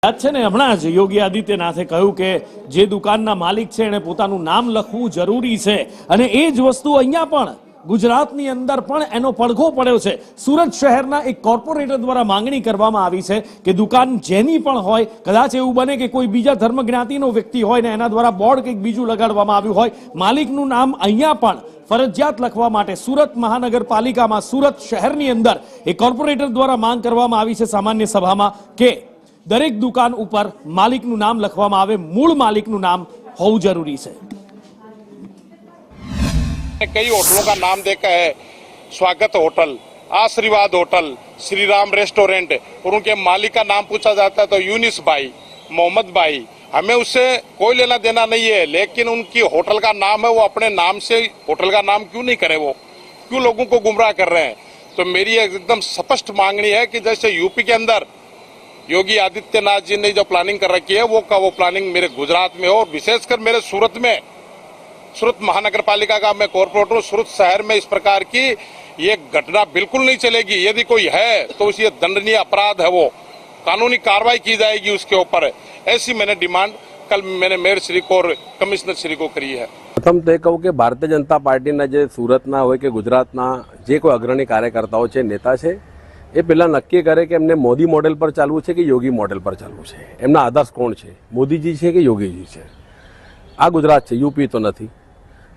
યાદ છે ને હમણાં જ યોગી આદિત્યનાથે કહ્યું કે જે દુકાનના માલિક છે એને પોતાનું નામ લખવું જરૂરી છે અને એ જ વસ્તુ અહીંયા પણ ગુજરાતની અંદર પણ એનો પડઘો પડ્યો છે। સુરત શહેરના એક કોર્પોરેટર દ્વારા માંગણી કરવામાં આવી છે કે દુકાન જેની પણ હોય, કદાચ એવું બને કે કોઈ બીજા ધર્મ જ્ઞાતિનો વ્યક્તિ હોય ને એના દ્વારા બોર્ડ કંઈક બીજું લગાડવામાં આવ્યું હોય, માલિકનું નામ અહીંયા પણ ફરજિયાત લખવા માટે સુરત મહાનગરપાલિકામાં સુરત શહેરની અંદર એક કોર્પોરેટર દ્વારા માંગ કરવામાં આવી છે સામાન્ય સભામાં કે દરેક દુકાન ઉપર માલિકનું નામ લખવામાં આવે, મૂળ માલિકનું નામ હોવું જરૂરી છે। कई होटलों का नाम देखा है, स्वागत होटल, आशीर्वाद होटल, श्री राम रेस्टोरेंट, और उनके मालिक का नाम पूछा जाता है तो यूनिस भाई, मोहम्मद भाई। हमें उससे कोई लेना देना नहीं है, लेकिन उनकी होटल का नाम है, वो अपने नाम से होटल का नाम क्यों नहीं करे, वो क्यों लोगों को गुमराह कर रहे हैं। तो मेरी एकदम स्पष्ट मांगनी है कि जैसे यूपी के अंदर योगी आदित्यनाथ जी ने जो प्लानिंग कर रखी है वो प्लानिंग मेरे गुजरात में हो, और विशेषकर मेरे सूरत में, सूरत महानगर पालिका का मैं कॉर्पोरेटर हूँ, सूरत शहर में इस प्रकार की ये घटना बिल्कुल नहीं चलेगी। यदि कोई है तो उसे दंडनीय अपराध है, वो कानूनी कार्रवाई की जाएगी उसके ऊपर। ऐसी मैंने डिमांड कल मैंने मेयर श्री को और कमिश्नर श्री को करी है। प्रथम तो कहूँ कि भारतीय जनता पार्टीना जे सूरतना होय के गुजरातना जे कोई अग्रणी कार्यकर्ताओं छे, नेता छे, એ પહેલાં નક્કી કરે કે એમને મોદી મોડેલ પર ચાલવું છે કે યોગી મોડેલ પર ચાલવું છે, એમના આદર્શ કોણ છે, મોદીજી છે કે યોગીજી છે। આ ગુજરાત છે, યુપી તો નથી।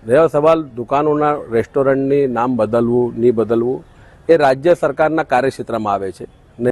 રહ્યો સવાલ દુકાનોના, રેસ્ટોરન્ટની નામ બદલવું નહીં બદલવું, એ રાજ્ય સરકારના કાર્યક્ષેત્રમાં આવે છે।